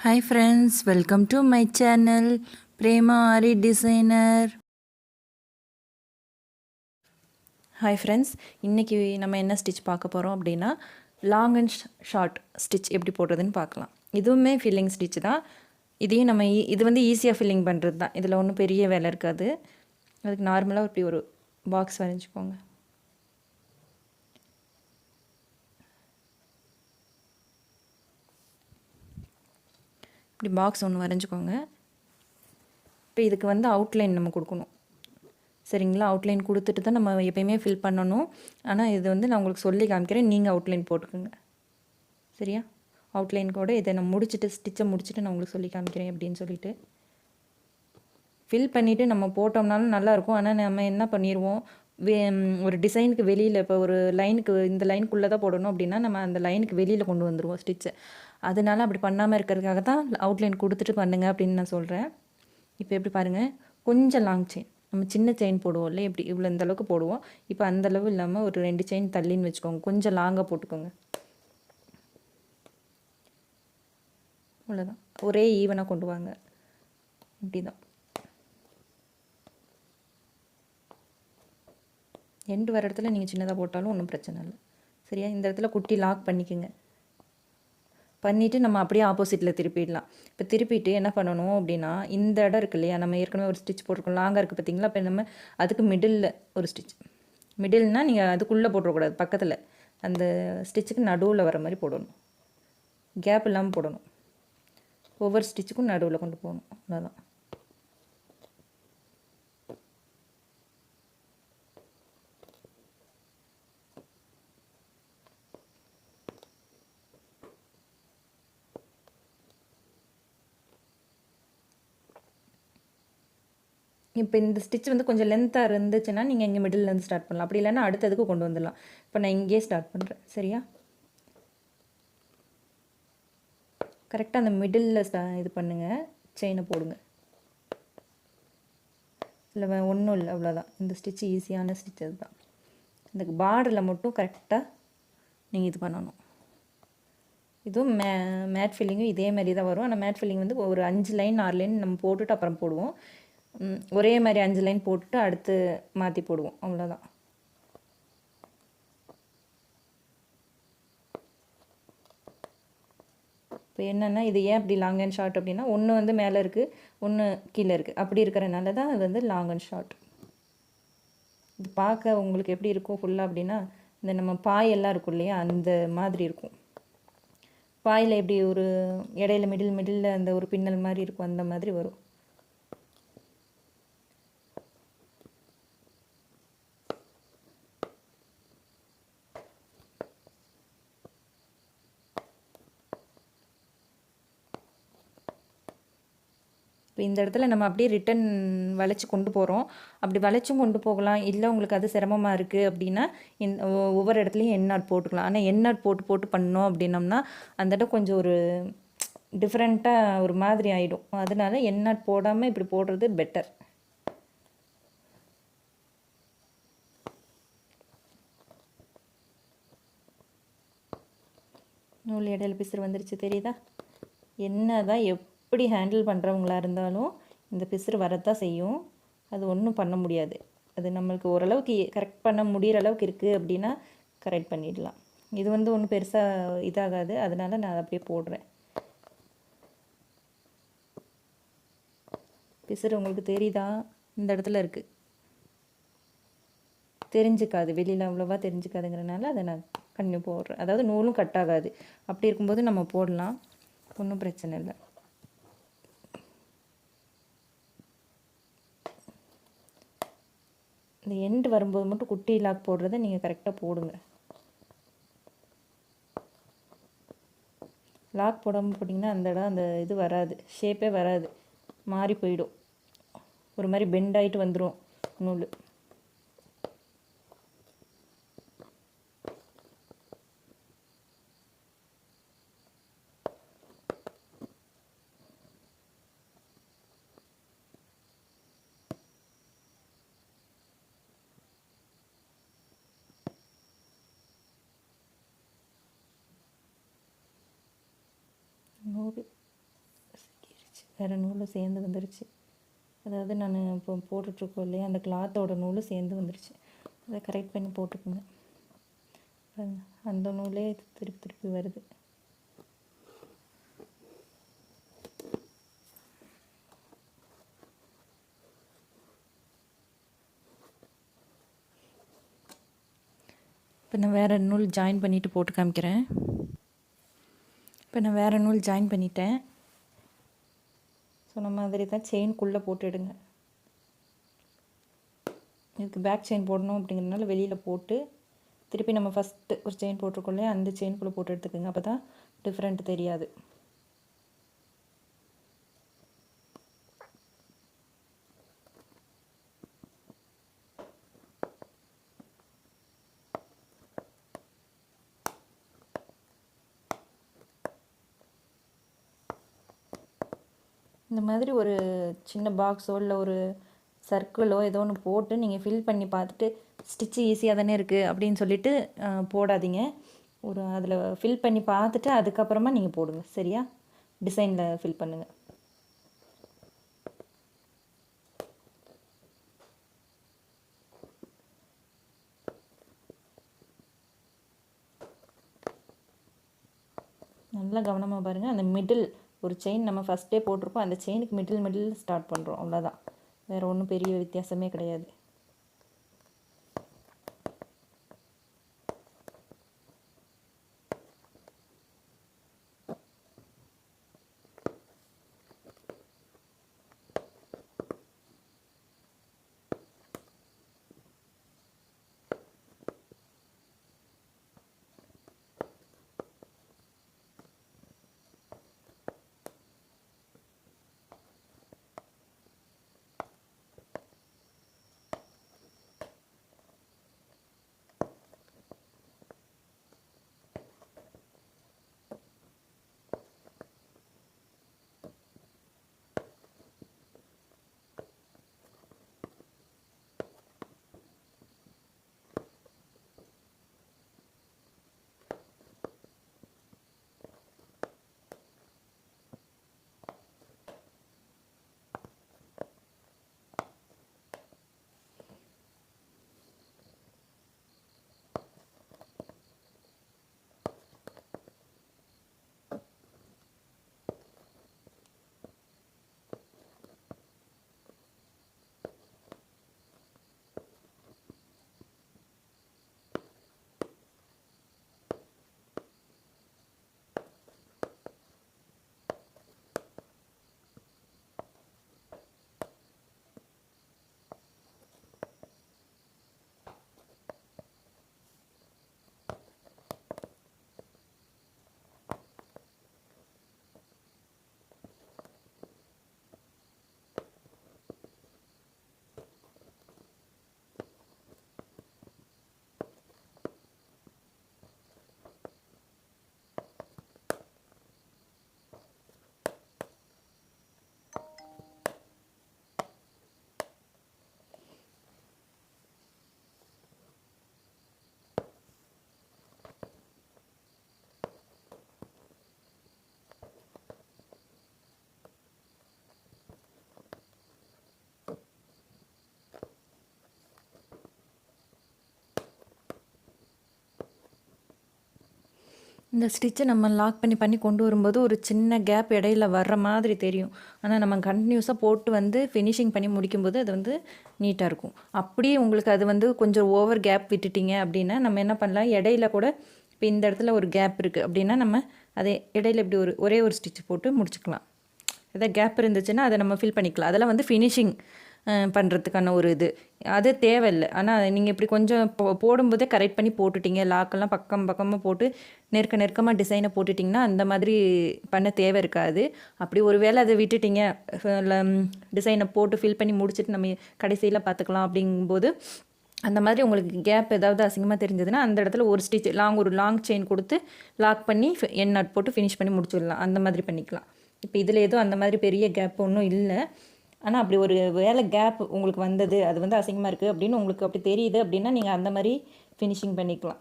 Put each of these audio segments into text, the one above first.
Hi friends, welcome to my channel Prema Ari Designer. Hi friends, இன்னைக்கு நம்ம என்ன stitch பார்க்க போகிறோம் அப்படின்னா லாங் அண்ட் ஷார்ட் ஸ்டிச் எப்படி போடுறதுன்னு பார்க்கலாம். இதுவுமே ஃபில்லிங் ஸ்டிச் தான். இதையும் நம்ம இது வந்து ஈஸியாக ஃபில்லிங் பண்ணுறது தான். இதில் ஒன்றும் பெரிய வேலை இருக்காது. அதுக்கு நார்மலாக இப்படி ஒரு பாக்ஸ் வரைஞ்சிக்கோங்க. இப்படி பாக்ஸ் ஒன்று வரைஞ்சிக்கோங்க. இப்போ இதுக்கு வந்து அவுட்லைன் நம்ம கொடுக்கணும். சரிங்களா? அவுட்லைன் கொடுத்துட்டு தான் நம்ம எப்பயுமே ஃபில் பண்ணணும். ஆனால் இது வந்து நான் உங்களுக்கு சொல்லி காமிக்கிறேன், நீங்கள் அவுட்லைன் போட்டுக்கோங்க. சரியா? அவுட்லைன் கூட இதை நான் முடிச்சுட்டு ஸ்டிச்சை முடிச்சுட்டு நான் உங்களுக்கு சொல்லி காமிக்கிறேன் அப்படின்னு சொல்லிட்டு ஃபில் பண்ணிவிட்டு நம்ம போட்டோம்னாலும் நல்லாயிருக்கும். ஆனால் நம்ம என்ன பண்ணிடுவோம், ஒரு டிசைனுக்கு வெளியில் இப்போ ஒரு லைனுக்கு இந்த லைனுக்குள்ளே தான் போடணும் அப்படின்னா நம்ம அந்த லைனுக்கு வெளியில் கொண்டு வந்துடுவோம் ஸ்டிச்சை. அதனால் அப்படி பண்ணாமல் இருக்கிறதுக்காக தான் அவுட்லைன் கொடுத்துட்டு பண்ணுங்க அப்படின்னு நான் சொல்கிறேன். இப்போ எப்படி பாருங்கள், கொஞ்சம் லாங் செயின், நம்ம சின்ன செயின் போடுவோம் இல்லை, எப்படி இவ்வளோ இந்த அளவுக்கு போடுவோம். இப்போ அந்தளவு இல்லாமல் ஒரு 2 செயின் தள்ளின்னு வச்சுக்கோங்க. கொஞ்சம் லாங்காக போட்டுக்கோங்க. அவ்வளோதான், ஒரே ஈவனாக கொண்டு வாங்க. இப்படி தான் எண்டு வர இடத்துல நீங்கள் சின்னதாக போட்டாலும் ஒன்றும் பிரச்சனை இல்லை. சரியா? இந்த இடத்துல குட்டி லாக் பண்ணிக்கோங்க. பண்ணிவிட்டு நம்ம அப்படியே ஆப்போசிட்டில் திருப்பிடலாம். இப்போ திருப்பிட்டு என்ன பண்ணணும் அப்படின்னா, இந்த இடம் இருக்கு இல்லையா, நம்ம ஏற்கனவே ஒரு ஸ்டிச் போட்டிருக்கோம், லாங்காக இருக்குது பார்த்தீங்களா. இப்போ நம்ம அதுக்கு மிடில் ஒரு ஸ்டிச், மிடில்னால் நீங்கள் அதுக்குள்ளே போட்டுறக்கூடாது, பக்கத்தில் அந்த ஸ்டிச்சுக்கு நடுவில் வர மாதிரி போடணும். கேப் இல்லாமல் போடணும். ஒவ்வொரு ஸ்டிச்சுக்கும் நடுவில் கொண்டு போகணும். அவ்வளோதான். இப்போ இந்த ஸ்டிச் வந்து கொஞ்சம் லென்த்தாக இருந்துச்சுன்னா நீங்கள் இங்கே மிடில்லேருந்து ஸ்டார்ட் பண்ணலாம். அப்படி இல்லைன்னா அடுத்ததுக்கு கொண்டு வந்துடலாம். இப்போ நான் இங்கேயே ஸ்டார்ட் பண்ணுறேன். சரியா? கரெக்டாக அந்த மிடில் இது பண்ணுங்கள், செயினை போடுங்க. இல்லை ஒன்றும் இல்லை, அவ்வளோதான். இந்த ஸ்டிச் ஈஸியான ஸ்டிச் அதுதான். இந்த பார்டரில் மட்டும் கரெக்டாக நீங்கள் இது பண்ணணும். இதுவும் மேட் ஃபில்லிங்கும் இதே மாதிரி தான் வரும். ஆனால் மேட் ஃபில்லிங் வந்து ஒரு 5 லைன் 6 லைன் நம்ம போட்டுட்டு அப்புறம் போடுவோம். ஒரே மாதிரி 5 லைன் போட்டுட்டு அடுத்து மாற்றி போடுவோம். அவ்வளோதான். இப்போ என்னென்னா, இது ஏன் அப்படி லாங் அண்ட் ஷார்ட் அப்படின்னா, ஒன்று வந்து மேலே இருக்குது, ஒன்று கீழே இருக்குது. அப்படி இருக்கிறனால தான் அது வந்து லாங் அண்ட் ஷார்ட். இது பார்க்க உங்களுக்கு எப்படி இருக்கும் ஃபுல்லாக அப்படின்னா, இந்த நம்ம பாயெல்லாம் இருக்கும் இல்லையா, அந்த மாதிரி இருக்கும். பாயில் எப்படி ஒரு இடையில மிடில் அந்த ஒரு பின்னல் மாதிரி இருக்கும், அந்த மாதிரி வரும். இப்போ இந்த இடத்துல நம்ம அப்படியே ரிட்டன் வளைச்சி கொண்டு போகிறோம். அப்படி வளைச்சும் கொண்டு போகலாம். இல்லை உங்களுக்கு அது சிரமமாக இருக்குது அப்படின்னா ஒவ்வொரு இடத்துலையும் எண்ணாட் போட்டுக்கலாம். ஆனால் எண்ணாட் போட்டு பண்ணோம் அப்படின்னோம்னா அந்த இடம் கொஞ்சம் ஒரு டிஃப்ரெண்ட்டாக ஒரு மாதிரி ஆகிடும். அதனால எண்ணாட் போடாமல் இப்படி போடுறது பெட்டர். நூல் இடையில பிசுறு வந்துருச்சு, தெரியுதா? என்ன தான் எப்படி ஹேண்டில் பண்ணுறவங்களா இருந்தாலும் இந்த பிசுறு வரத்தான் செய்யும். அது ஒன்றும் பண்ண முடியாது. அது நம்மளுக்கு ஓரளவுக்கு கரெக்ட் பண்ண முடிகிற அளவுக்கு இருக்குது அப்படின்னா கரெக்ட் பண்ணிடலாம். இது வந்து ஒன்றும் பெருசாக இதாகாது. அதனால் நான் அப்படியே போடுறேன். பிசுறு உங்களுக்கு தெரியுதா? இந்த இடத்துல இருக்குது. தெரிஞ்சுக்காது, வெளியில் அவ்வளோவா தெரிஞ்சுக்காதுங்கிறனால அதை நான் கண்டினியூ போடுறேன். அதாவது நூலும் கட் ஆகாது. அப்படி இருக்கும்போது நம்ம போடலாம், ஒன்றும் பிரச்சனை இல்லை. இந்த எண்டு வரும்போது மட்டும் குட்டி லாக் போடுறத நீங்கள் கரெக்டாக போடுங்க. லாக் போடாமல் போட்டிங்கன்னா அந்த இடம் அந்த இது வராது, ஷேப்பே வராது, மாறி போயிடும். ஒரு மாதிரி பெண்ட் ஆகிட்டு வந்துடும் நூல். நூல் வேறு நூலும் சேர்ந்து வந்துருச்சு. அதாவது நான் இப்போ போட்டுட்ருக்கோம் இல்லையா, அந்த கிளாத்தோட நூலும் சேர்ந்து வந்துருச்சு. அதை கரெக்ட் பண்ணி போட்டுக்கோங்க. அந்த நூலே திருப்பி திருப்பி வருது. இப்போ நான் வேறு நூல் ஜாயின் பண்ணிவிட்டு போட்டு காமிக்கிறேன். இப்போ நான் வேறு நூல் ஜாயின் பண்ணிட்டேன். சொன்ன மாதிரி தான் செயின்குள்ளே போட்டுடுங்க. இதுக்கு பேக் செயின் போடணும் அப்படிங்கிறதுனால வெளியில் போட்டு திருப்பி நம்ம ஃபஸ்ட்டு ஒரு செயின் போட்டிருக்கோம்லையே, அந்த செயின்குள்ளே போட்டு எடுத்துக்கோங்க. அப்போ தான் டிஃப்ரெண்ட் தெரியாது. இந்த மாதிரி ஒரு சின்ன பாக்ஸோ இல்லை ஒரு சர்க்கிளோ ஏதோ ஒன்று போட்டு நீங்கள் ஃபில் பண்ணி பார்த்துட்டு ஸ்டிச்சு ஈஸியாக தானே இருக்குது அப்படின்னு சொல்லிட்டு போடாதீங்க. ஒரு அதில் ஃபில் பண்ணி பார்த்துட்டு அதுக்கப்புறமா நீங்கள் போடுங்க. சரியா? டிசைனில் ஃபில் பண்ணுங்கள். நல்லா கவனமாக பாருங்கள். அந்த மிடில் ஒரு செயின் நம்ம ஃபஸ்ட்டே போட்டிருப்போம், அந்த செயினுக்கு மிடில் ஸ்டார்ட் பண்ணுறோம். அவ்வளோதான், வேறு ஒன்றும் பெரிய வித்தியாசமே கிடையாது. இந்த ஸ்டிச்சை நம்ம லாக் பண்ணி கொண்டு வரும்போது ஒரு சின்ன கேப் இடையில வர்ற மாதிரி தெரியும். ஆனால் நம்ம கண்டினியூஸாக போட்டு வந்து ஃபினிஷிங் பண்ணி முடிக்கும்போது அது வந்து நீட்டாக இருக்கும். அப்படியே உங்களுக்கு அது வந்து கொஞ்சம் ஓவர் கேப் விட்டுட்டிங்க அப்படின்னா நம்ம என்ன பண்ணலாம், இடையில கூட இப்போ இந்த இடத்துல ஒரு கேப் இருக்குது அப்படின்னா நம்ம அதை இடையில இப்படி ஒரே ஒரு ஸ்டிச் போட்டு முடிச்சுக்கலாம். எதாவது கேப் இருந்துச்சுன்னா அதை நம்ம ஃபில் பண்ணிக்கலாம். அதெல்லாம் வந்து ஃபினிஷிங் பண்ணுறதுக்கான ஒரு இது, அது தேவையில்லை. ஆனால் நீங்கள் இப்படி கொஞ்சம் போடும்போதே கரெக்ட் பண்ணி போட்டுட்டிங்க, லாக்கெல்லாம் பக்கமாக போட்டு நெருக்கமாக டிசைனை போட்டுட்டிங்கன்னா அந்த மாதிரி பண்ண தேவை இருக்காது. அப்படி ஒரு வேளை அதை விட்டுட்டிங்க, டிசைனை போட்டு ஃபில் பண்ணி முடிச்சுட்டு நம்ம கடைசியில் பார்த்துக்கலாம் அப்படிங்கும்போது அந்த மாதிரி உங்களுக்கு கேப் ஏதாவது அசிங்கமாக தெரிஞ்சதுன்னா அந்த இடத்துல ஒரு ஸ்டிச் ஒரு லாங் செயின் கொடுத்து லாக் பண்ணி என் நட் போட்டு ஃபினிஷ் பண்ணி முடிச்சுடலாம். அந்த மாதிரி பண்ணிக்கலாம். இப்போ இதில் எதுவும் அந்த மாதிரி பெரிய கேப் ஒன்றும் இல்லை. ஆனால் அப்படி ஒரு வேலை கேப் உங்களுக்கு வந்தது, அது வந்து அசிங்கமாக இருக்குது அப்படின்னு உங்களுக்கு அப்படி தெரியுது அப்படின்னா நீங்கள் அந்த மாதிரி ஃபினிஷிங் பண்ணிக்கலாம்.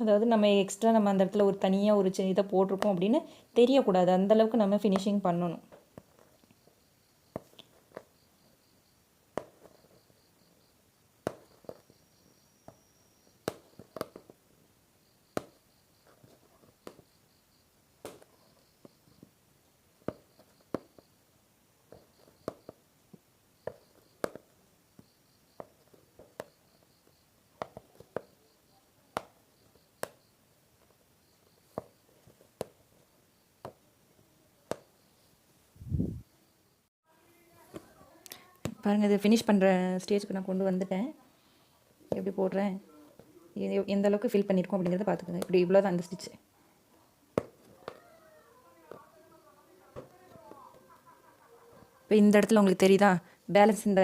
அதாவது நம்ம எக்ஸ்ட்ரா நம்ம அந்த இடத்துல ஒரு தனியாக ஒரு இதை போட்டிருக்கோம் அப்படின்னு தெரியக்கூடாது. அந்தளவுக்கு நம்ம ஃபினிஷிங் பண்ணணும். பாருங்கள், இதை ஃபினிஷ் பண்ணுற ஸ்டேஜுக்கு நான் கொண்டு வந்துட்டேன். எப்படி போடுறேன், எந்த அளவுக்கு ஃபில் பண்ணியிருக்கோம் அப்படிங்கிறத பார்த்துக்கோங்க. இப்படி இவ்வளோ தான் அந்த ஸ்டிச்சு. இப்போ இந்த இடத்துல உங்களுக்கு தெரியுதா பேலன்ஸ், இந்த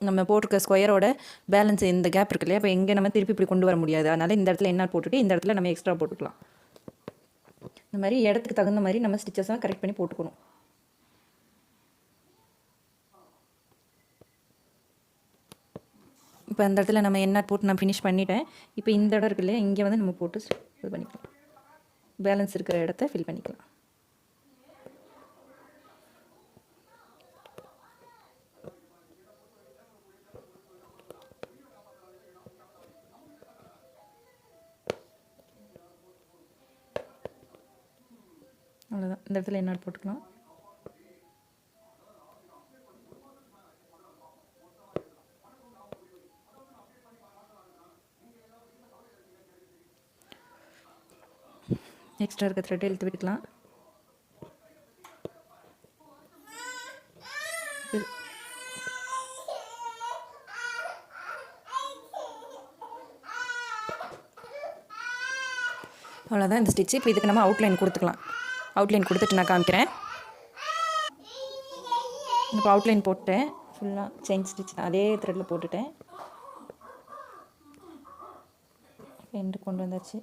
நம்ம போட்டிருக்க ஸ்கொயரோட பேலன்ஸ் இந்த கேப் இருக்கு இல்லையா, இப்போ எங்கே நம்ம திருப்பி இப்படி கொண்டு வர முடியாது. அதனால் இந்த இடத்துல என்ன போட்டுட்டு இந்த இடத்துல நம்ம எக்ஸ்ட்ரா போட்டுக்கலாம். இந்த மாதிரி இடத்துக்கு தகுந்த மாதிரி நம்ம ஸ்டிச்சஸாக கரெக்ட் பண்ணி போட்டுக்கணும். இப்போ அந்த இடத்துல நம்ம என்ன போட்டு நான் ஃபினிஷ் பண்ணிட்டேன். இப்போ இந்த இடம் இருக்கு இல்லையா, இங்கே வந்து நம்ம போட்டு இது பண்ணிக்கலாம். பேலன்ஸ் இருக்கிற இடத்த ஃபில் பண்ணிக்கலாம். அவ்வளோதான். இந்த இடத்துல என்ன போட்டுக்கலாம். எக்ஸ்ட்ரா இருக்க த்ரெட் இழுத்து விட்டுக்கலாம். அவ்வளோதான் இந்த ஸ்டிச்சு. இப்போ இதுக்கு நம்ம அவுட்லைன் கொடுத்துக்கலாம். அவுட்லைன் கொடுத்துட்டு நான் காமிக்கிறேன். இப்போ அவுட்லைன் போட்டேன். ஃபுல்லாக செயின் ஸ்டிச் அதே த்ரெட்டில் போட்டுட்டேன். எண்டு கொண்டு வந்தாச்சு.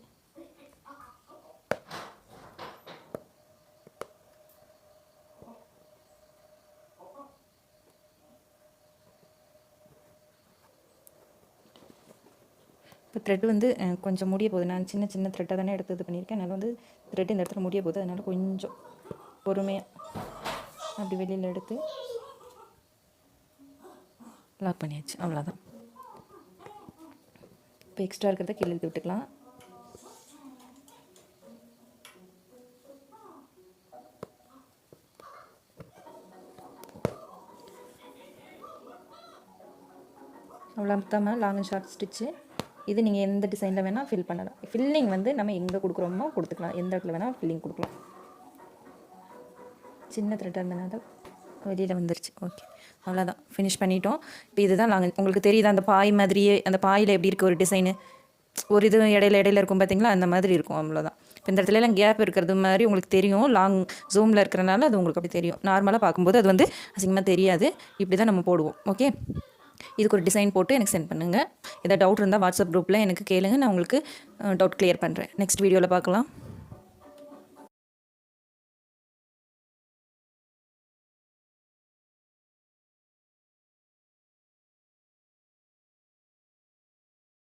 இப்போ த்ரெட் வந்து கொஞ்சம் முடிய போகுது. நான் சின்ன சின்ன த்ரெட்டாக தானே எடுத்து இது பண்ணியிருக்கேன். அதனால் வந்து த்ரெட் இந்த இடத்துல முடிய போகுது. அதனால் கொஞ்சம் பொறுமையாக அப்படி வெளியில் எடுத்து லாக் பண்ணியாச்சு. அவ்வளோதான். இப்போ எக்ஸ்ட்ரா இருக்கிறத கீழே இழுத்து விட்டுக்கலாம். அவ்வளோ தான் லாங் அண்ட் ஷார்ட் ஸ்டிச்சு. இது நீங்கள் எந்த டிசைனில் வேணால் ஃபில் பண்ணலாம். ஃபில்லிங் வந்து நம்ம எங்கே கொடுக்குறோமோ கொடுத்துக்கலாம். எந்த இடத்துல வேணால் ஃபில்லிங் கொடுக்கலாம். சின்ன த்ரெட்டாக இருந்தனால வெளியில் வந்துருச்சு. ஓகே, அவ்வளோதான். ஃபினிஷ் பண்ணிட்டோம். இப்போ இதுதான் நாங்கள் உங்களுக்கு தெரியுது அந்த பாய் மாதிரியே, அந்த பாயில் எப்படி இருக்குது ஒரு டிசைனு, ஒரு இது இடையில இருக்கும் பார்த்தீங்களா, அந்த மாதிரி இருக்கும். அவ்வளோதான். இப்போ இந்த இடத்துலலாம் கேப் இருக்கிறது மாதிரி உங்களுக்கு தெரியும். லாங் ஜூமில் இருக்கிறனால அது உங்களுக்கு அப்படி தெரியும். நார்மலாக பார்க்கும்போது அது வந்து அசிங்கமாக தெரியாது. இப்படி தான் நம்ம போடுவோம். ஓகே, இதுக்கு ஒரு டிசைன் போட்டு எனக்கு சென்ட் பண்ணுங்கள். ஏதாவது டவுட் இருந்தால் வாட்ஸ்அப் குரூப்பில் எனக்கு கேளுங்க. நான் உங்களுக்கு டவுட் கிளியர் பண்ணுறேன். நெக்ஸ்ட் வீடியோவில் பார்க்கலாம்.